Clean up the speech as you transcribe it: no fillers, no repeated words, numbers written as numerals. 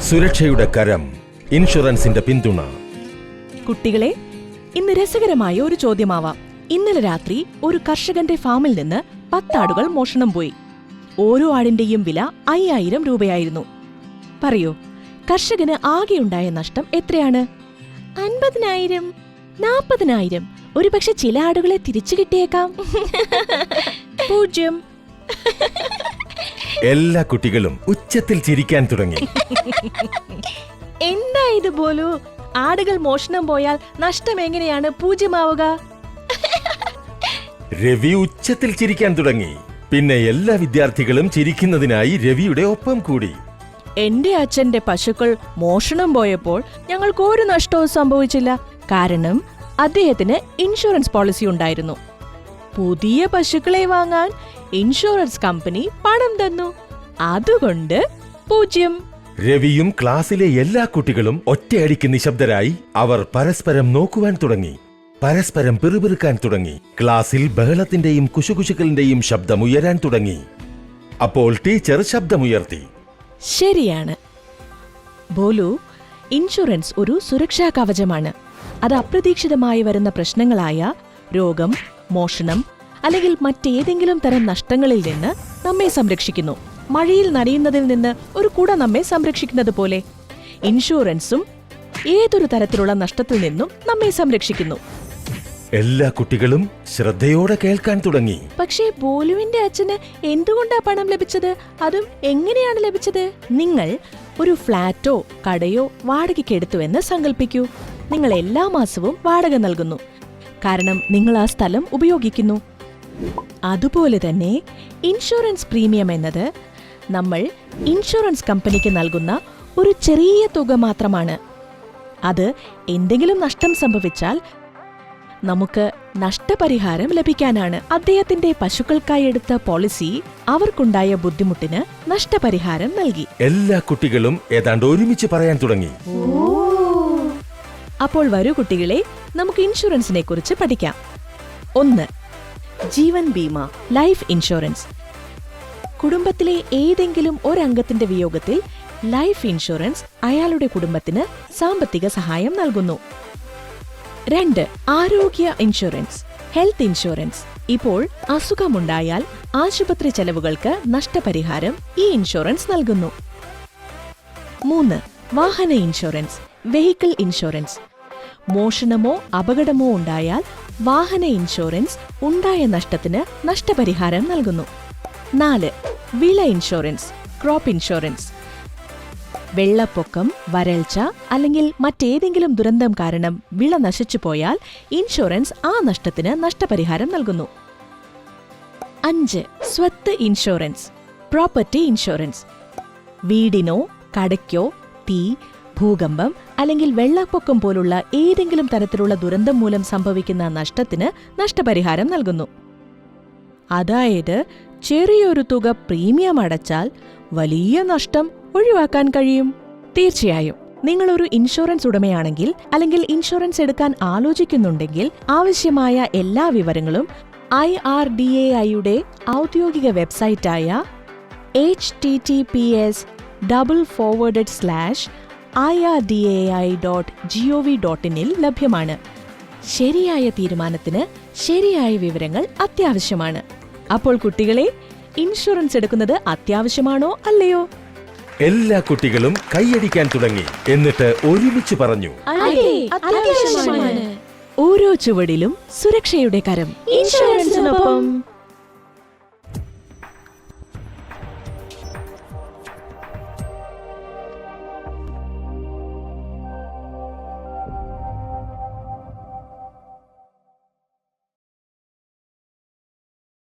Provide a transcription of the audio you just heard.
സുരക്ഷയുടെ കരം, ഇൻഷുറൻസിന്റെ പിന്തുണ. കുട്ടികളെ, ഇന്ന് രസകരമായ ഒരു ചോദ്യമാവാം. ഇന്നലെ രാത്രി ഒരു കർഷകന്റെ ഫാമിൽ നിന്ന് 10 ആടുകൾ മോഷണം പോയി. ഓരോ ആടിന്റെയും വില 5000 രൂപയായിരുന്നു. പറയൂ, കർഷകന് ആകെയുണ്ടായ നഷ്ടം എത്രയാണ്? 50,000, 40,000. ഒരുപക്ഷെ ചില ആടുകളെ തിരിച്ചു കിട്ടിയേക്കാം. 0. എല്ലാ കുട്ടികളും ഉച്ചത്തിൽ ചിരിക്കാൻ തുടങ്ങി. എന്താ ഇത് പോലു? ആടുകൾ മോഷണം പോയാൽ നഷ്ടം എങ്ങനെയാണ് 0 ആവുക? രവി ഉച്ചത്തിൽ ചിരിക്കാൻ തുടങ്ങി. പിന്നെ എല്ലാ വിദ്യാർത്ഥികളും ചിരിക്കുന്നതിനായി രവിയുടെ ഒപ്പം കൂടി. എന്റെ അച്ഛന്റെ പശുക്കൾ മോഷണം പോയപ്പോൾ ഞങ്ങൾക്ക് ഒരു നഷ്ടവും സംഭവിച്ചില്ല. കാരണം അദ്ദേഹത്തിന് ഇൻഷുറൻസ് പോളിസി ഉണ്ടായിരുന്നു. പുതിയ പശുക്കളെ വാങ്ങാൻ ഇൻഷുറൻസ് കമ്പനി പണം തന്നു. അതുകൊണ്ട് 0. രവിയും ക്ലാസ്സിലെ എല്ലാ കുട്ടികളും ഒറ്റയടിക്ക് നിശബ്ദരായി. അവർ പരസ്പരം നോക്കുവാൻ തുടങ്ങി. പരസ്പരം പിറുപിറുക്കാൻ തുടങ്ങി. ക്ലാസ്സിൽ ബഹളത്തിന്റെയും കുശുകുശുക്കളിന്റെയും ശബ്ദം ഉയരാൻ തുടങ്ങി. അപ്പോൾ ടീച്ചർ ശബ്ദമുയർത്തി. ശരിയാണ് ബോലു, ഇൻഷുറൻസ് ഒരു സുരക്ഷാ കവചമാണ്. അത് അപ്രതീക്ഷിതമായി വരുന്ന പ്രശ്നങ്ങളായ രോഗം, മോഷണം അല്ലെങ്കിൽ മറ്റേതെങ്കിലും തരം നഷ്ടങ്ങളിൽ നിന്ന് നമ്മെ സംരക്ഷിക്കുന്നു. മഴയിൽ നനയുന്നതിൽ നിന്ന് ഒരു കുട നമ്മെ സംരക്ഷിക്കുന്നത് പോലെ ഇൻഷുറൻസും ഏതൊരു തരത്തിലുള്ള നഷ്ടത്തിൽ നിന്നും നമ്മെ സംരക്ഷിക്കുന്നു. എല്ലാ കുട്ടികളും ശ്രദ്ധയോടെ കേൾക്കാൻ തുടങ്ങി. പക്ഷേ ബോലുവിന്റെ അച്ഛന് എന്തുകൊണ്ടാ പണം ലഭിച്ചത്? അതും എങ്ങനെയാണ് ലഭിച്ചത്? നിങ്ങൾ ഒരു ഫ്ളാറ്റോ കടയോ വാടകയ്ക്ക് എടുത്തുവെന്ന് സങ്കല്പിക്കൂ. നിങ്ങൾ എല്ലാ മാസവും വാടക നൽകുന്നു, കാരണം നിങ്ങൾ ആ സ്ഥലം ഉപയോഗിക്കുന്നു. അതുപോലെ തന്നെ ഇൻഷുറൻസ് പ്രീമിയം എന്നത് നമ്മൾ ഇൻഷുറൻസ് കമ്പനിക്ക് നൽകുന്ന ഒരു ചെറിയ തുക മാത്രമാണ്. അത് എന്തെങ്കിലും നഷ്ടം സംഭവിച്ചാൽ നമുക്ക് നഷ്ടപരിഹാരം ലഭിക്കാനാണ്. അദ്ദേഹത്തിന്റെ പശുക്കൾക്കായി എടുത്ത പോളിസി അവർക്കുണ്ടായ ബുദ്ധിമുട്ടിന് നഷ്ടപരിഹാരം നൽകി. എല്ലാ കുട്ടികളും ഏതാണ്ട് ഒരുമിച്ച് പറയാൻ തുടങ്ങി. അപ്പോൾ വരൂ കുട്ടികളെ, നമുക്ക് ഇൻഷുറൻസിനെ കുറിച്ച് പഠിക്കാം. 1. ജീവൻ ബീമ, ലൈഫ് ഇൻഷുറൻസ്. കുടുംബത്തിലെ ഏതെങ്കിലും ഒരംഗത്തിന്റെ വിയോഗത്തിൽ ലൈഫ് ഇൻഷുറൻസ് അയാളുടെ കുടുംബത്തിന് സാമ്പത്തിക സഹായം നൽകുന്നു. 2. ആരോഗ്യ ഇൻഷുറൻസ്, ഹെൽത്ത് ഇൻഷുറൻസ്. ഇപ്പോൾ അസുഖമുണ്ടായാൽ ആശുപത്രി ചെലവുകൾക്ക് നഷ്ടപരിഹാരം ഈ ഇൻഷുറൻസ് നൽകുന്നു. 3. വാഹന ഇൻഷുറൻസ്, വെഹിക്കിൾ ഇൻഷുറൻസ്. മോഷണമോ അപകടമോ ഉണ്ടായാൽ വാഹന ഇൻഷുറൻസ് ഉണ്ടായ നഷ്ടത്തിന് നഷ്ടപരിഹാരം നൽകുന്നു. 4. വിള ഇൻഷുറൻസ്, ക്രോപ്പ് ഇൻഷുറൻസ്. വെള്ളപ്പൊക്കം, വരൾച്ച അല്ലെങ്കിൽ മറ്റേതെങ്കിലും ദുരന്തം കാരണം വിള നശിച്ചുപോയാൽ ഇൻഷുറൻസ് ആ നഷ്ടത്തിന് നഷ്ടപരിഹാരം നൽകുന്നു. 5. സ്വത്ത് ഇൻഷുറൻസ്, പ്രോപ്പർട്ടി ഇൻഷുറൻസ്. വീടിനോ കടയ്ക്കോ തീ, ഭൂകമ്പം അല്ലെങ്കിൽ വെള്ളപ്പൊക്കം പോലുള്ള ഏതെങ്കിലും തരത്തിലുള്ള ദുരന്തം മൂലം സംഭവിക്കുന്ന നഷ്ടത്തിന് നഷ്ടപരിഹാരം നൽകുന്നു. അതായത് ചെറിയൊരു തുക പ്രീമിയം അടച്ചാൽ വലിയ നഷ്ടം ഒഴിവാക്കാൻ കഴിയും. തീർച്ചയായും നിങ്ങളൊരു ഇൻഷുറൻസ് ഉടമയാണെങ്കിൽ അല്ലെങ്കിൽ ഇൻഷുറൻസ് എടുക്കാൻ ആലോചിക്കുന്നുണ്ടെങ്കിൽ ആവശ്യമായ എല്ലാ വിവരങ്ങളും IRDAIയുടെ ഔദ്യോഗിക വെബ്സൈറ്റായ https://irdai.gov.in ലഭ്യമാണ്. ശരിയായ തീരുമാനത്തിന് ശരിയായ വിവരങ്ങൾ അത്യാവശ്യമാണ്. അപ്പോൾ കുട്ടികളെ, ഇൻഷുറൻസ് എടുക്കുന്നത് അത്യാവശ്യമാണോ അല്ലയോ? എല്ലാ കുട്ടികളും കൈയടിക്കാൻ തുടങ്ങി. എന്നിട്ട് ഒരുമിച്ച് പറഞ്ഞു, ഓരോ ചുവടിലും സുരക്ഷയുടെ കരം, ഇൻഷുറൻസിനൊപ്പം.